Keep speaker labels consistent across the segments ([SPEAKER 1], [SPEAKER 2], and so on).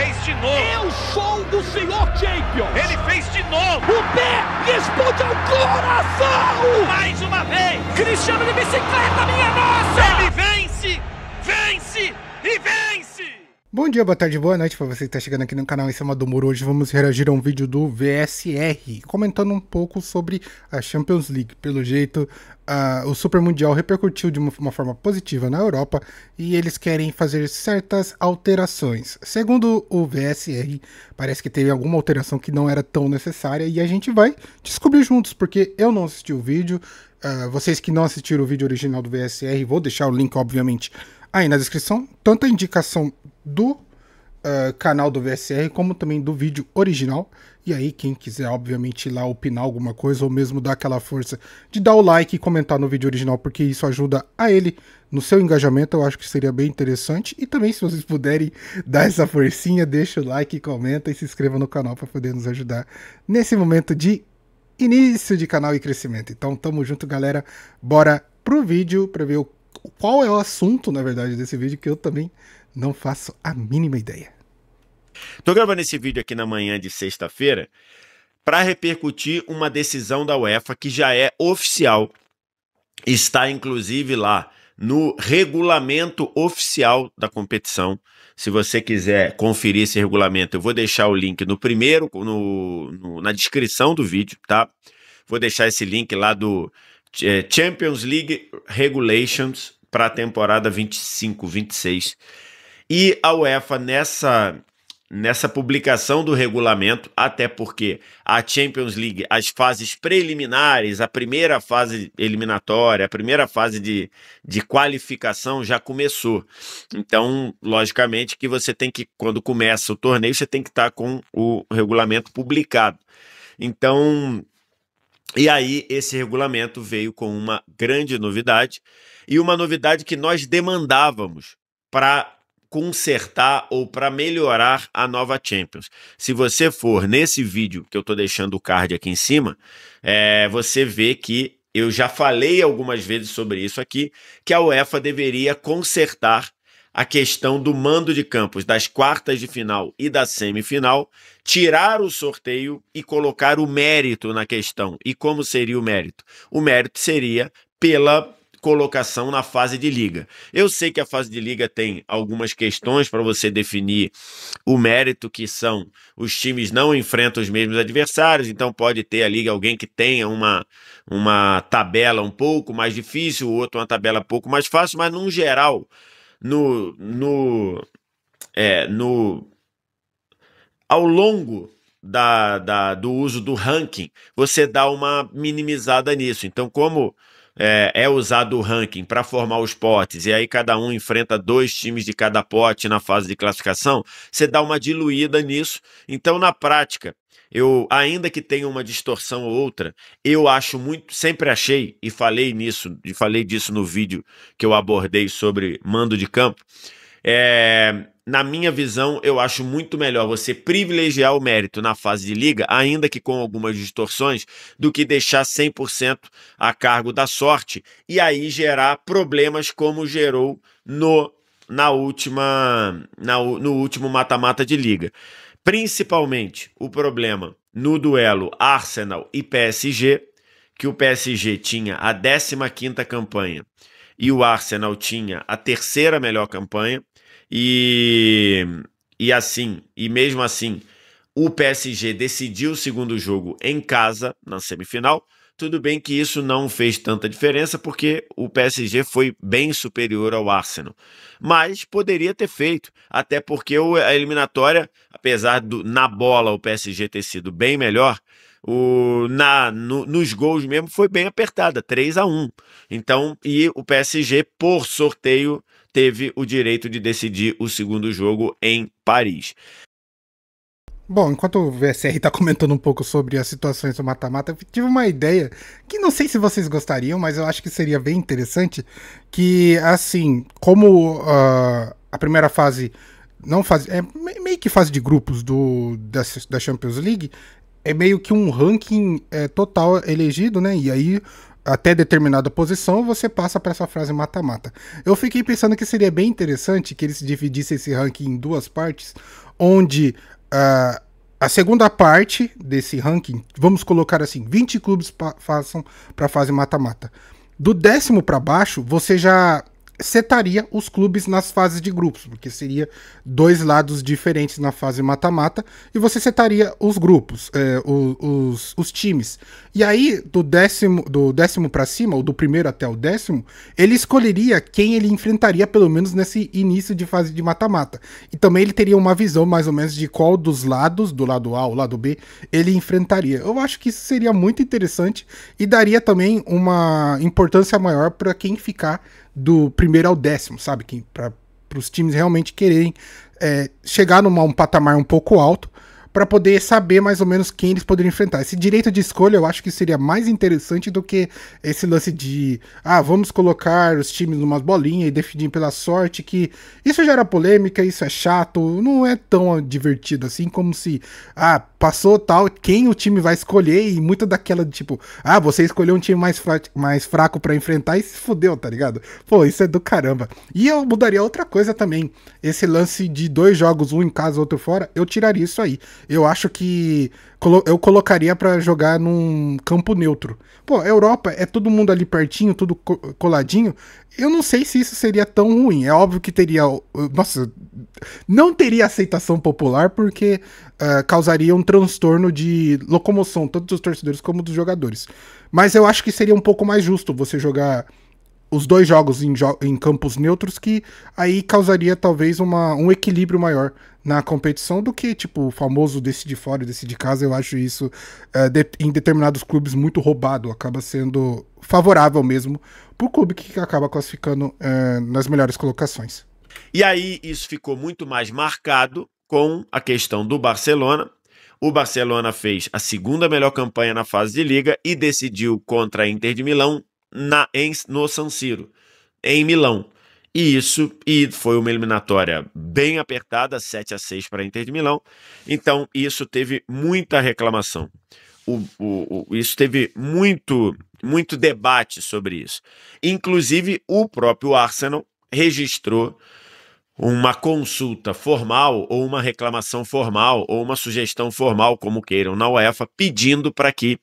[SPEAKER 1] fez de novo.
[SPEAKER 2] Eu sou do Senhor Champions.
[SPEAKER 1] Ele fez de novo.
[SPEAKER 2] O pé responde ao coração.
[SPEAKER 1] Mais uma vez.
[SPEAKER 2] Cristiano de bicicleta, minha nossa.
[SPEAKER 1] Ele vence, vence e vence.
[SPEAKER 3] Bom dia, boa tarde, boa noite para você que está chegando aqui no canal Em Cima do Muro. Hoje vamos reagir a um vídeo do VSR, comentando um pouco sobre a Champions League. Pelo jeito, o Super Mundial repercutiu de uma forma positiva na Europa e eles querem fazer certas alterações. Segundo o VSR, parece que teve alguma alteração que não era tão necessária e a gente vai descobrir juntos, porque eu não assisti o vídeo. Vocês que não assistiram o vídeo original do VSR, vou deixar o link, obviamente, aí na descrição, tanto a indicação do canal do VSR, como também do vídeo original. E aí, quem quiser, obviamente, ir lá opinar alguma coisa, ou mesmo dar aquela força de dar o like e comentar no vídeo original, porque isso ajuda a ele no seu engajamento, eu acho que seria bem interessante. E também, se vocês puderem dar essa forcinha, deixa o like, comenta e se inscreva no canal para poder nos ajudar nesse momento de início de canal e crescimento. Então, tamo junto, galera. Bora pro vídeo para ver qual é o assunto, na verdade, desse vídeo, que eu também não faço a mínima ideia.
[SPEAKER 4] Tô gravando esse vídeo aqui na manhã de sexta-feira para repercutir uma decisão da UEFA que já é oficial. Está inclusive lá no regulamento oficial da competição. Se você quiser conferir esse regulamento, eu vou deixar o link no primeiro, na descrição do vídeo, tá? Vou deixar esse link lá do Champions League Regulations para a temporada 25-26. E a UEFA, nessa publicação do regulamento, até porque a Champions League, as fases preliminares, a primeira fase eliminatória, a primeira fase de qualificação já começou. Então, logicamente, que você tem que, quando começa o torneio, você tem que estar com o regulamento publicado. Então, e aí esse regulamento veio com uma grande novidade, e uma novidade que nós demandávamos para consertar ou para melhorar a nova Champions. Se você for nesse vídeo, que eu estou deixando o card aqui em cima, você vê que eu já falei algumas vezes sobre isso aqui, que a UEFA deveria consertar a questão do mando de campos das quartas de final e da semifinal, tirar o sorteio e colocar o mérito na questão. E como seria o mérito? O mérito seria pela colocação na fase de liga. Eu sei que a fase de liga tem algumas questões para você definir o mérito, que são os times não enfrentam os mesmos adversários, então pode ter ali alguém que tenha uma tabela um pouco mais difícil, o outro uma tabela um pouco mais fácil, mas no geral, ao longo do uso do ranking, você dá uma minimizada nisso. Então, como é usado o ranking para formar os potes, e aí cada um enfrenta 2 times de cada pote na fase de classificação, você dá uma diluída nisso. Então, na prática, ainda que tenha uma distorção ou outra, eu acho muito, sempre achei, e falei disso no vídeo que eu abordei sobre mando de campo, na minha visão, eu acho muito melhor você privilegiar o mérito na fase de liga, ainda que com algumas distorções, do que deixar 100% a cargo da sorte e aí gerar problemas como gerou no último mata-mata de liga. Principalmente o problema no duelo Arsenal e PSG, que o PSG tinha a 15ª campanha e o Arsenal tinha a 3ª melhor campanha. E mesmo assim, o PSG decidiu o segundo jogo em casa, na semifinal. Tudo bem que isso não fez tanta diferença, porque o PSG foi bem superior ao Arsenal. Mas poderia ter feito, até porque a eliminatória, apesar na bola o PSG ter sido bem melhor, nos gols mesmo foi bem apertada, 3-1. Então, e o PSG, por sorteio, teve o direito de decidir o segundo jogo em Paris.
[SPEAKER 3] Bom, enquanto o VSR está comentando um pouco sobre as situações do mata-mata, eu tive uma ideia que não sei se vocês gostariam, mas eu acho que seria bem interessante, que assim, como a primeira fase meio que fase de grupos da Champions League, é meio que um ranking total elegido, né? E aí até determinada posição, você passa para essa frase mata-mata. Eu fiquei pensando que seria bem interessante que eles dividissem esse ranking em duas partes, onde a segunda parte desse ranking, vamos colocar assim, 20 clubes passam para a fase mata-mata. Do 10º para baixo, você já setaria os clubes nas fases de grupos, porque seria 2 lados diferentes na fase mata-mata, e você setaria os grupos, os times. E aí, do décimo para cima, ou do primeiro até o 10º, ele escolheria quem ele enfrentaria, pelo menos nesse início de fase de mata-mata. E também ele teria uma visão, mais ou menos, de qual dos lados, do lado A ou lado B, ele enfrentaria. Eu acho que isso seria muito interessante e daria também uma importância maior para quem ficar do primeiro ao 10º, sabe? Para os times realmente quererem chegar num patamar um pouco alto para poder saber mais ou menos quem eles poderiam enfrentar. Esse direito de escolha eu acho que seria mais interessante do que esse lance de vamos colocar os times numas bolinhas e definir pela sorte, que isso gera polêmica, isso é chato, não é tão divertido assim como se passou tal, quem o time vai escolher, e muita daquela de tipo, você escolheu um time mais fraco para enfrentar e se fudeu, tá ligado? Pô, isso é do caramba. E eu mudaria outra coisa também, esse lance de 2 jogos, um em casa, outro fora, eu tiraria isso aí. Eu acho que eu colocaria pra jogar num campo neutro. Pô, a Europa é todo mundo ali pertinho, tudo coladinho. Eu não sei se isso seria tão ruim. É óbvio que teria... Nossa, não teria aceitação popular porque causaria um transtorno de locomoção, tanto dos torcedores como dos jogadores. Mas eu acho que seria um pouco mais justo você jogar os 2 jogos em campos neutros, que aí causaria talvez um equilíbrio maior na competição do que, tipo, o famoso decide fora e decide casa. Eu acho isso, em determinados clubes, muito roubado. Acaba sendo favorável mesmo pro clube que acaba classificando nas melhores colocações.
[SPEAKER 4] E aí isso ficou muito mais marcado com a questão do Barcelona. O Barcelona fez a 2ª melhor campanha na fase de liga e decidiu contra a Inter de Milão no San Siro, em Milão. E foi uma eliminatória bem apertada, 7-6 para a Inter de Milão. Então isso teve muita reclamação. Isso teve muito debate sobre isso. Inclusive o próprio Arsenal registrou uma consulta formal, ou uma reclamação formal, ou uma sugestão formal, como queiram, na UEFA, pedindo para que,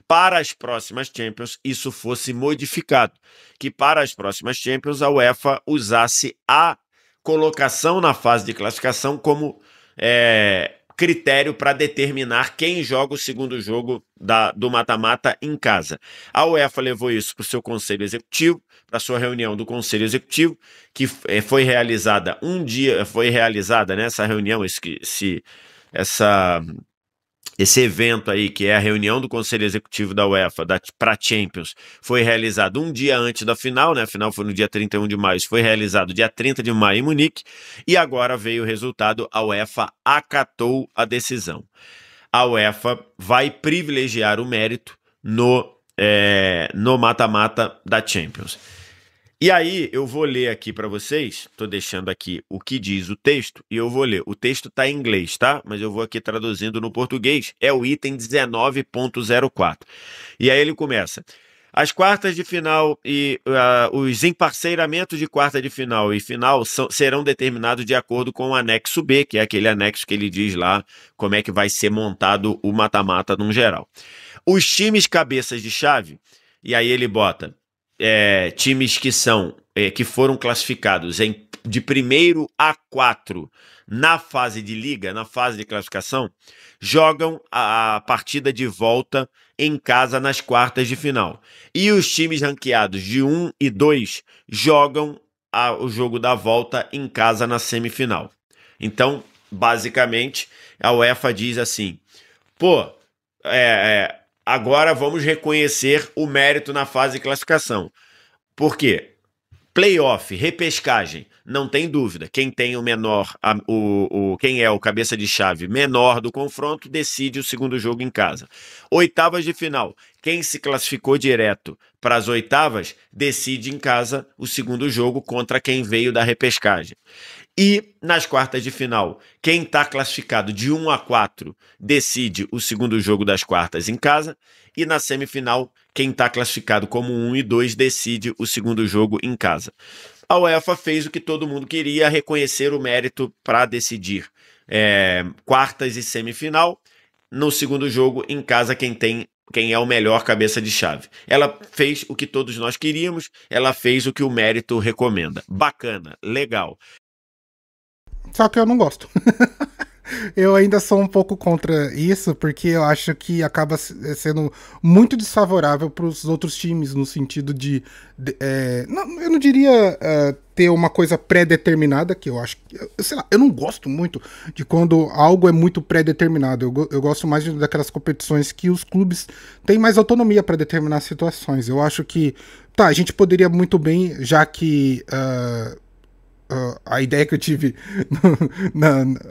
[SPEAKER 4] para as próximas Champions, isso fosse modificado. Que para as próximas Champions, a UEFA usasse a colocação na fase de classificação como critério para determinar quem joga o segundo jogo do mata-mata em casa. A UEFA levou isso para o seu Conselho Executivo, para a sua reunião do Conselho Executivo, que foi realizada nessa reunião, esse evento aí, que é a reunião do Conselho Executivo da UEFA para Champions, foi realizado um dia antes da final, né? A final foi no dia 31 de maio, foi realizado dia 30 de maio em Munique, e agora veio o resultado, a UEFA acatou a decisão. A UEFA vai privilegiar o mérito no mata-mata da Champions. E aí, eu vou ler aqui para vocês, estou deixando aqui o que diz o texto, e eu vou ler. O texto está em inglês, tá? Mas eu vou aqui traduzindo no português. É o item 19.04. E aí ele começa. As quartas de final e os emparceiramentos de quarta de final e final serão determinados de acordo com o anexo B, que é aquele anexo que ele diz lá como é que vai ser montado o mata-mata no geral. Os times cabeças de chave, e aí ele bota... times que foram classificados de 1º a 4 na fase de liga, na fase de classificação, jogam a partida de volta em casa nas quartas de final. E os times ranqueados de 1 e 2 jogam o jogo da volta em casa na semifinal. Então, basicamente, a UEFA diz assim, agora vamos reconhecer o mérito na fase de classificação. Por quê? Playoff, repescagem, não tem dúvida. Quem tem o menor, quem é o cabeça de chave menor do confronto, decide o segundo jogo em casa. Oitavas de final, quem se classificou direto para as oitavas, decide em casa o segundo jogo contra quem veio da repescagem. E nas quartas de final, quem está classificado de 1 a 4 decide o segundo jogo das quartas em casa. E na semifinal, quem está classificado como 1 e 2 decide o segundo jogo em casa. A UEFA fez o que todo mundo queria, reconhecer o mérito para decidir quartas e semifinal. No segundo jogo, em casa, quem é o melhor cabeça de chave. Ela fez o que todos nós queríamos, ela fez o que o mérito recomenda. Bacana, legal.
[SPEAKER 3] Só que eu não gosto. Eu ainda sou um pouco contra isso, porque eu acho que acaba sendo muito desfavorável para os outros times, no sentido não, eu não diria ter uma coisa pré-determinada, que eu acho que, sei lá, eu não gosto muito de quando algo é muito pré-determinado. Eu gosto mais daquelas competições que os clubes têm mais autonomia para determinar situações. Eu acho que, tá, a gente poderia muito bem, já que a ideia que eu tive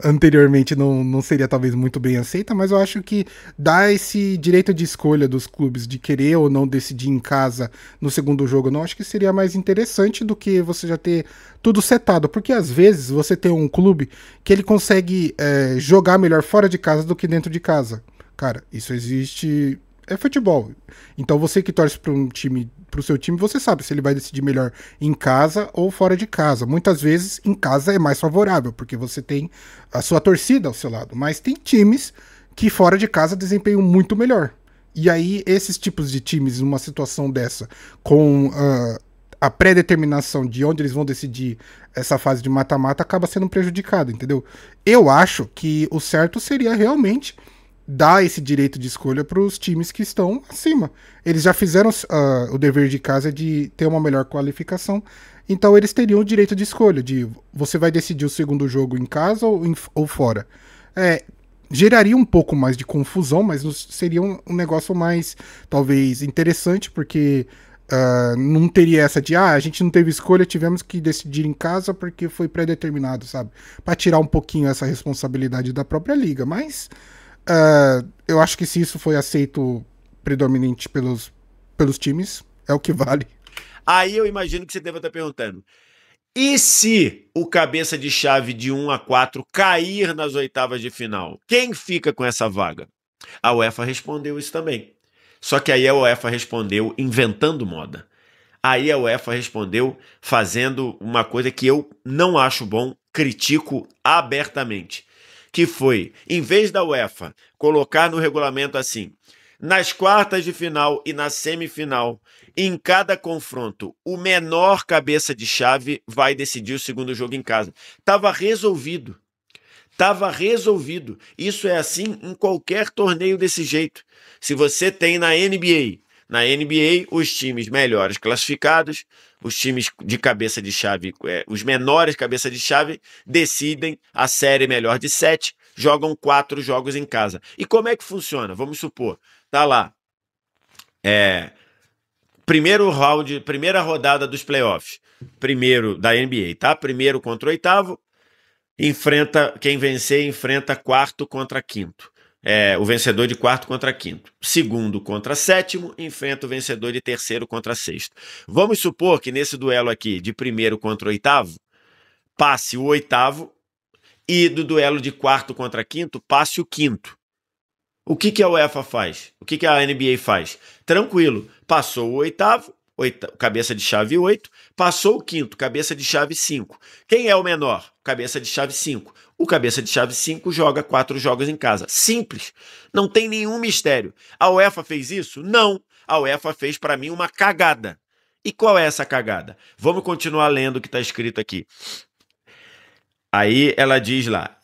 [SPEAKER 3] anteriormente não seria talvez muito bem aceita, mas eu acho que dá esse direito de escolha dos clubes de querer ou não decidir em casa no segundo jogo, eu não acho que seria mais interessante do que você já ter tudo setado, porque às vezes você tem um clube que ele consegue jogar melhor fora de casa do que dentro de casa. Cara, isso existe... É futebol. Então você que torce para um time, pro seu time, você sabe se ele vai decidir melhor em casa ou fora de casa. Muitas vezes em casa é mais favorável, porque você tem a sua torcida ao seu lado. Mas tem times que fora de casa desempenham muito melhor. E aí esses tipos de times, numa situação dessa, com a pré-determinação de onde eles vão decidir essa fase de mata-mata, acaba sendo prejudicado, entendeu? Eu acho que o certo seria realmente dar esse direito de escolha para os times que estão acima. Eles já fizeram o dever de casa de ter uma melhor qualificação, então eles teriam o direito de escolha, de você vai decidir o segundo jogo em casa ou fora. Geraria um pouco mais de confusão, mas seria um negócio mais, talvez, interessante, porque não teria essa de, a gente não teve escolha, tivemos que decidir em casa porque foi pré-determinado, sabe? Para tirar um pouquinho essa responsabilidade da própria liga, mas... eu acho que se isso foi aceito predominante pelos times, é o que vale.
[SPEAKER 4] Aí eu imagino que você deva estar perguntando, e se o cabeça de chave de 1-4 cair nas oitavas de final? Quem fica com essa vaga? A UEFA respondeu isso também. Só que aí a UEFA respondeu inventando moda. Aí a UEFA respondeu fazendo uma coisa que eu não acho bom, critico abertamente. Que foi, em vez da UEFA colocar no regulamento assim, nas quartas de final e na semifinal, em cada confronto, o menor cabeça de chave vai decidir o segundo jogo em casa. Estava resolvido. Estava resolvido. Isso é assim em qualquer torneio desse jeito. Se você tem na NBA os times melhores classificados, os times de cabeça de chave, os menores cabeça de chave, decidem a série melhor de 7, jogam 4 jogos em casa. E como é que funciona? Vamos supor, tá lá, primeira rodada dos playoffs, primeiro da NBA, tá? Primeiro contra o oitavo, quem vencer enfrenta quarto contra quinto. O vencedor de quarto contra quinto. Segundo contra sétimo, enfrenta o vencedor de terceiro contra sexto. Vamos supor que nesse duelo aqui, de primeiro contra oitavo, passe o oitavo e do duelo de quarto contra quinto, passe o quinto. O que a UEFA faz? O que a NBA faz? Tranquilo, passou o oitavo, cabeça de chave 8, passou o quinto, cabeça de chave 5. Quem é o menor? Cabeça de chave 5. O cabeça de chave 5 joga 4 jogos em casa. Simples. Não tem nenhum mistério. A UEFA fez isso? Não. A UEFA fez, para mim, uma cagada. E qual é essa cagada? Vamos continuar lendo o que está escrito aqui. Aí ela diz lá,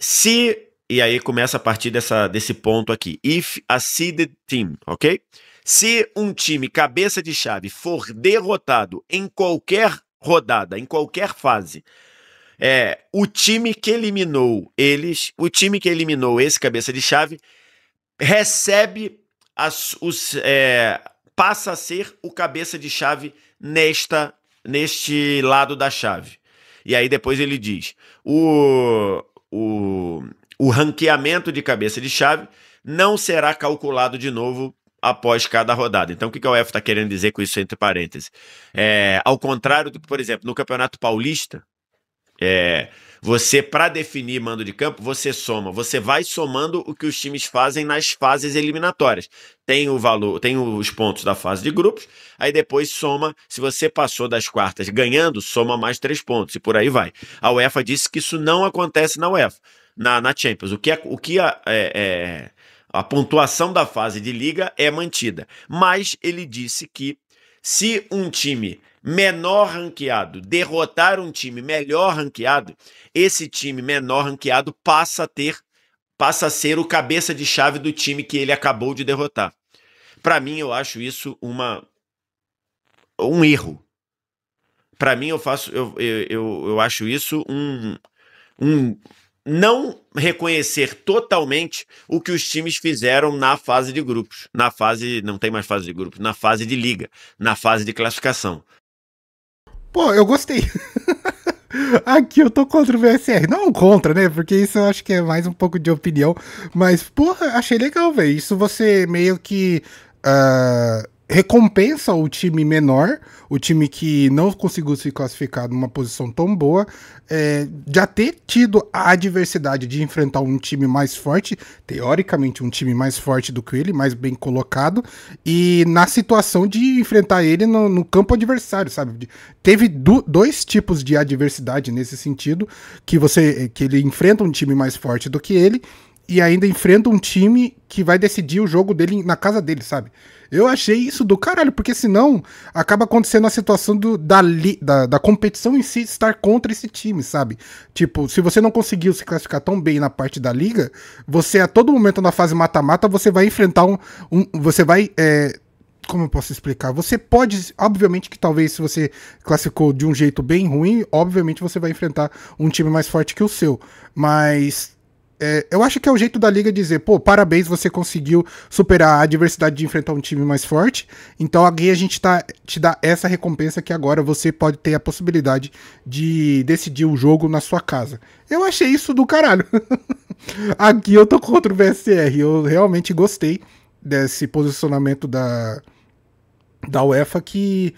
[SPEAKER 4] e aí começa a partir desse ponto aqui. If a seeded team, ok? Se um time cabeça de chave for derrotado em qualquer rodada, em qualquer fase, o time que eliminou esse cabeça de chave recebe passa a ser o cabeça de chave neste lado da chave. E aí depois ele diz, o ranqueamento de cabeça de chave não será calculado de novo após cada rodada. Então, o que a UEFA está querendo dizer com isso entre parênteses? Ao contrário do que, por exemplo, no Campeonato Paulista, você, para definir mando de campo, você vai somando o que os times fazem nas fases eliminatórias. Tem os pontos da fase de grupos, aí depois soma, se você passou das quartas ganhando, soma mais 3 pontos, e por aí vai. A UEFA disse que isso não acontece na UEFA. na Champions. A pontuação da fase de liga é mantida. Mas ele disse que se um time menor ranqueado derrotar um time melhor ranqueado, esse time menor ranqueado passa a ser o cabeça de chave do time que ele acabou de derrotar. Para mim, eu acho isso um erro. Para mim, eu acho isso não reconhecer totalmente o que os times fizeram na fase de grupos. Não tem mais fase de grupos, na fase de liga, na fase de classificação.
[SPEAKER 3] Pô, eu gostei. Aqui eu tô contra o VSR. Não contra, né? Porque isso eu acho que é mais um pouco de opinião. Mas, porra, achei legal, velho. Isso você meio que recompensa o time menor, o time que não conseguiu se classificar numa posição tão boa, já ter tido a adversidade de enfrentar um time mais forte, teoricamente um time mais forte do que ele, mais bem colocado, e na situação de enfrentar ele no campo adversário, sabe? Teve dois tipos de adversidade nesse sentido, que ele enfrenta um time mais forte do que ele, e ainda enfrenta um time que vai decidir o jogo dele na casa dele, sabe? Eu achei isso do caralho, porque senão acaba acontecendo a situação da competição em si estar contra esse time, sabe? Tipo, se você não conseguiu se classificar tão bem na parte da liga, você a todo momento na fase mata-mata, você vai enfrentar você vai... como eu posso explicar? Você pode, obviamente que talvez se você classificou de um jeito bem ruim, obviamente você vai enfrentar um time mais forte que o seu, mas... eu acho que é o jeito da liga dizer, pô, parabéns, você conseguiu superar a adversidade de enfrentar um time mais forte, então aqui a gente te dá essa recompensa que agora você pode ter a possibilidade de decidir o jogo na sua casa. Eu achei isso do caralho. Aqui eu tô contra o VSR, eu realmente gostei desse posicionamento da UEFA que...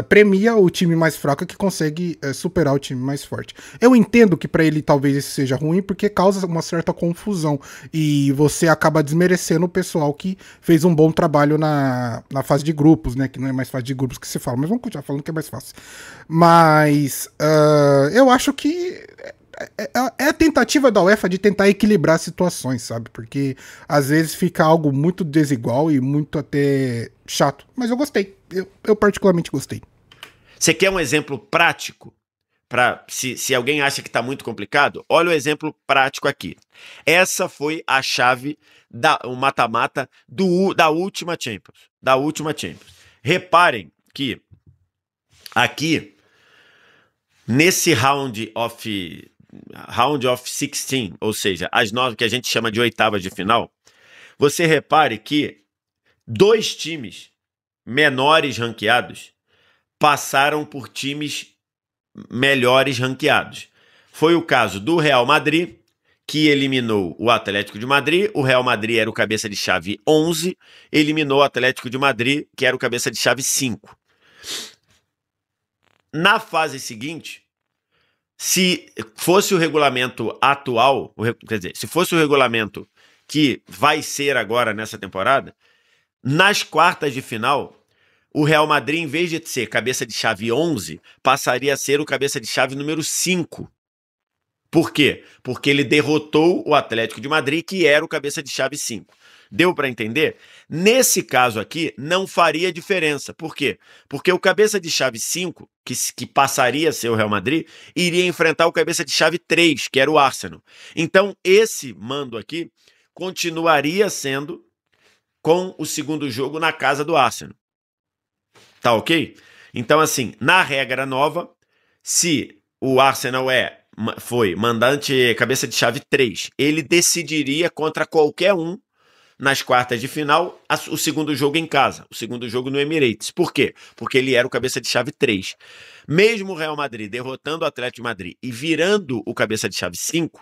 [SPEAKER 3] premia o time mais fraco que consegue superar o time mais forte. Eu entendo que para ele talvez isso seja ruim, porque causa uma certa confusão e você acaba desmerecendo o pessoal que fez um bom trabalho na fase de grupos, né? Que não é mais fase de grupos que se fala, mas vamos continuar falando que é mais fácil. Mas eu acho que é a tentativa da UEFA de tentar equilibrar situações, sabe? Porque às vezes fica algo muito desigual e muito até chato. Mas eu gostei. Eu particularmente gostei.
[SPEAKER 4] Você quer um exemplo prático? Se alguém acha que está muito complicado, olha o exemplo prático aqui. Essa foi a chave o mata-mata da última Champions. Reparem que aqui, nesse round of 16, ou seja, as 9 que a gente chama de oitavas de final, você repare que 2 times menores ranqueados passaram por times melhores ranqueados. Foi o caso do Real Madrid, que eliminou o Atlético de Madrid. O Real Madrid era o cabeça de chave 11, eliminou o Atlético de Madrid, que era o cabeça de chave 5. Na fase seguinte, se fosse o regulamento atual, quer dizer, se fosse o regulamento que vai ser agora nessa temporada, nas quartas de final, o Real Madrid, em vez de ser cabeça de chave 11, passaria a ser o cabeça de chave número 5. Por quê? Porque ele derrotou o Atlético de Madrid, que era o cabeça de chave 5. Deu para entender? Nesse caso aqui, não faria diferença. Por quê? Porque o cabeça de chave 5, que passaria a ser o Real Madrid, iria enfrentar o cabeça de chave 3, que era o Arsenal. Então, esse mando aqui continuaria sendo com o segundo jogo na casa do Arsenal. Tá ok? Então, assim, na regra nova, se o Arsenal foi mandante cabeça de chave 3, ele decidiria contra qualquer um nas quartas de final o segundo jogo em casa, o segundo jogo no Emirates. Por quê? Porque ele era o cabeça de chave 3. Mesmo o Real Madrid derrotando o Atlético de Madrid e virando o cabeça de chave 5,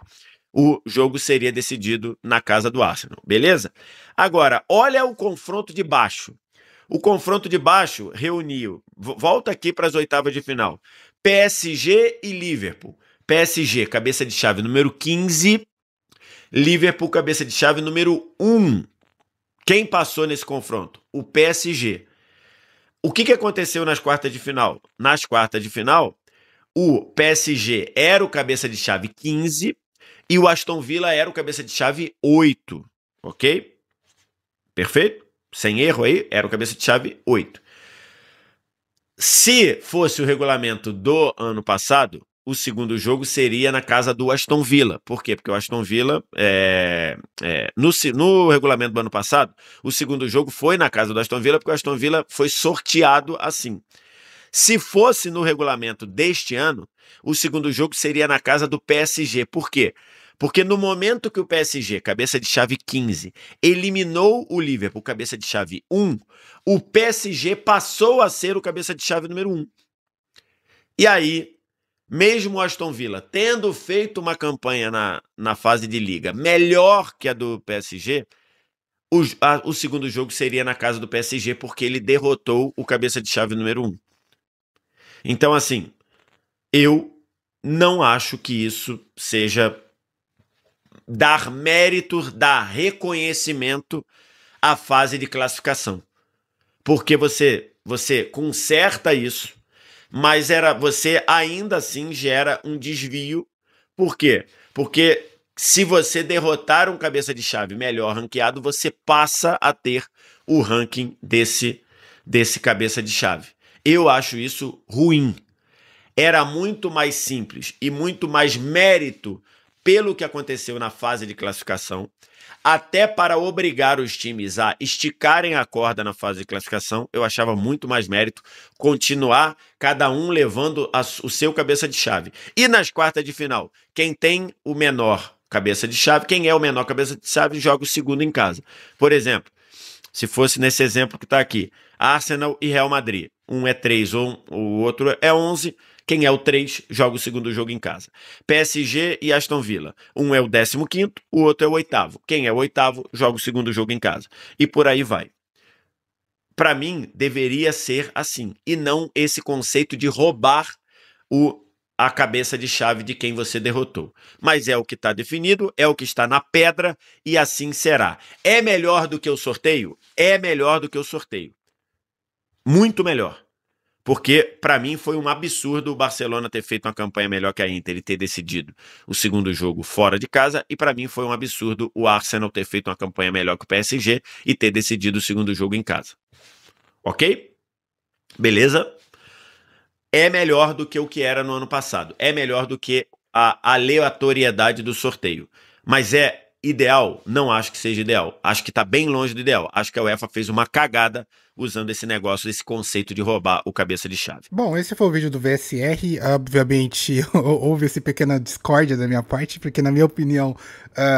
[SPEAKER 4] o jogo seria decidido na casa do Arsenal, beleza? Agora, olha o confronto de baixo. O confronto de baixo reuniu, volta aqui para as oitavas de final, PSG e Liverpool. PSG, cabeça de chave número 15, Liverpool, cabeça de chave número 1. Quem passou nesse confronto? O PSG. O que aconteceu nas quartas de final? Nas quartas de final, o PSG era o cabeça de chave 15 E o Aston Villa era o cabeça de chave 8, ok? Perfeito? Sem erro aí, era o cabeça de chave 8. Se fosse o regulamento do ano passado, o segundo jogo seria na casa do Aston Villa. Por quê? Porque o Aston Villa, no regulamento do ano passado, o segundo jogo foi na casa do Aston Villa, porque o Aston Villa foi sorteado assim. Se fosse no regulamento deste ano, o segundo jogo seria na casa do PSG. Por quê? Porque no momento que o PSG, cabeça de chave 15, eliminou o Liverpool, cabeça de chave 1, o PSG passou a ser o cabeça de chave número 1. E aí, mesmo o Aston Villa tendo feito uma campanha na fase de liga melhor que a do PSG, o segundo jogo seria na casa do PSG, porque ele derrotou o cabeça de chave número 1. Então, assim, eu não acho que isso seja dar mérito, dar reconhecimento à fase de classificação. Porque você conserta isso, mas você ainda assim gera um desvio. Por quê? Porque se você derrotar um cabeça de chave melhor ranqueado, você passa a ter o ranking desse cabeça de chave. Eu acho isso ruim. Era muito mais simples e muito mais mérito pelo que aconteceu na fase de classificação, até para obrigar os times a esticarem a corda na fase de classificação. Eu achava muito mais mérito continuar cada um levando o seu cabeça de chave. E nas quartas de final, quem tem o menor cabeça de chave, quem é o menor cabeça de chave, joga o segundo em casa. Por exemplo, se fosse nesse exemplo que está aqui, Arsenal e Real Madrid. Um é 3, o outro é 11. Quem é o 3 joga o segundo jogo em casa. PSG e Aston Villa. Um é o 15º, o outro é o 8º. Quem é o 8º joga o segundo jogo em casa. E por aí vai. Para mim, deveria ser assim. E não esse conceito de roubar a cabeça de chave de quem você derrotou. Mas é o que está definido, é o que está na pedra e assim será. É melhor do que o sorteio? É melhor do que o sorteio. Muito melhor. Porque, para mim, foi um absurdo o Barcelona ter feito uma campanha melhor que a Inter e ter decidido o segundo jogo fora de casa. E, para mim, foi um absurdo o Arsenal ter feito uma campanha melhor que o PSG e ter decidido o segundo jogo em casa. Ok? Beleza? É melhor do que o que era no ano passado. É melhor do que a aleatoriedade do sorteio. Mas é ideal? Não acho que seja ideal. Acho que está bem longe do ideal. Acho que a UEFA fez uma cagada usando esse negócio, esse conceito de roubar o cabeça de chave.
[SPEAKER 3] Bom, esse foi o vídeo do VSR. Obviamente, houve essa pequena discórdia da minha parte, porque na minha opinião,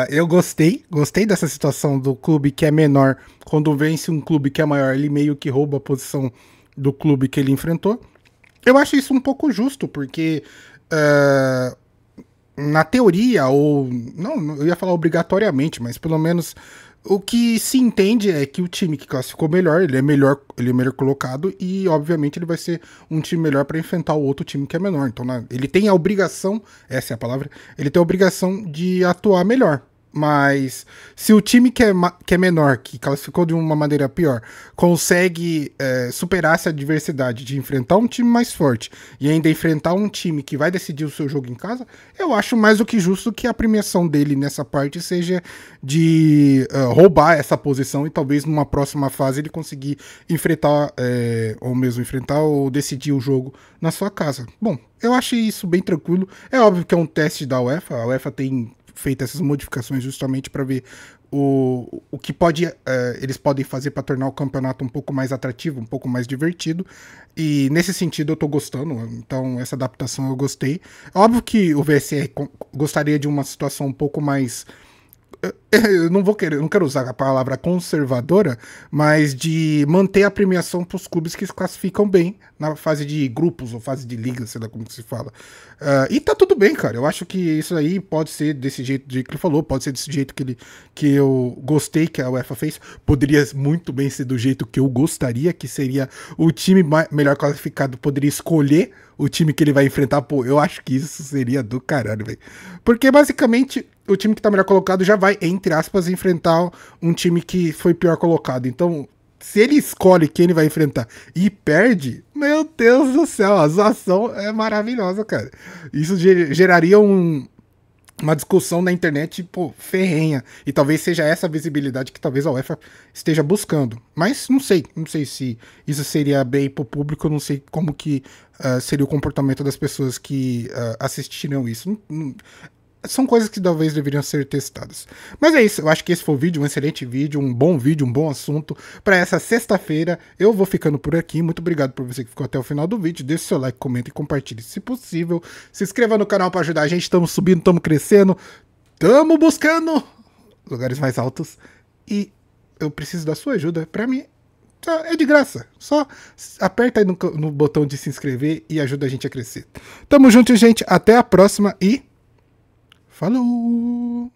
[SPEAKER 3] eu gostei dessa situação do clube que é menor. Quando vence um clube que é maior, ele meio que rouba a posição do clube que ele enfrentou. Eu acho isso um pouco justo, porque na teoria, ou não, eu ia falar obrigatoriamente, mas pelo menos o que se entende é que o time que classificou melhor, ele é melhor colocado e obviamente ele vai ser um time melhor para enfrentar o outro time que é menor. Então, ele tem a obrigação, essa é a palavra, ele tem a obrigação de atuar melhor. Mas se o time que é menor, que classificou de uma maneira pior, consegue superar essa adversidade de enfrentar um time mais forte e ainda enfrentar um time que vai decidir o seu jogo em casa, eu acho mais do que justo que a premiação dele nessa parte seja de roubar essa posição e talvez numa próxima fase ele conseguir enfrentar, ou decidir o jogo na sua casa. Bom, eu achei isso bem tranquilo. É óbvio que é um teste da UEFA, a UEFA tem feito essas modificações justamente para ver o que eles podem fazer para tornar o campeonato um pouco mais atrativo, um pouco mais divertido, e nesse sentido eu tô gostando, então essa adaptação eu gostei. Óbvio que o VSR gostaria de uma situação um pouco mais... Eu não quero usar a palavra conservadora, mas de manter a premiação para os clubes que se classificam bem na fase de grupos ou fase de liga, sei lá como que se fala. E tá tudo bem, cara. Eu acho que isso aí pode ser desse jeito que ele falou, pode ser desse jeito que eu gostei que a UEFA fez. Poderia muito bem ser do jeito que eu gostaria, que seria o time melhor classificado poderia escolher o time que ele vai enfrentar. Pô, eu acho que isso seria do caralho, velho. Porque basicamente o time que tá melhor colocado já vai, entre aspas, enfrentar um time que foi pior colocado. Então, se ele escolhe quem ele vai enfrentar e perde, meu Deus do céu, a zoação é maravilhosa, cara. Isso geraria uma discussão na internet, pô, ferrenha. E talvez seja essa visibilidade que talvez a UEFA esteja buscando. Mas não sei se isso seria bem pro público, não sei como que seria o comportamento das pessoas que assistiriam isso. São coisas que talvez deveriam ser testadas. Mas é isso, eu acho que esse foi o vídeo, um excelente vídeo, um bom assunto para essa sexta-feira. Eu vou ficando por aqui, muito obrigado por você que ficou até o final do vídeo. Deixe seu like, comenta e compartilhe se possível. Se inscreva no canal para ajudar a gente, estamos subindo, estamos crescendo, estamos buscando lugares mais altos. E eu preciso da sua ajuda, para mim é de graça, só aperta aí no botão de se inscrever e ajuda a gente a crescer. Tamo junto, gente, até a próxima e... falou!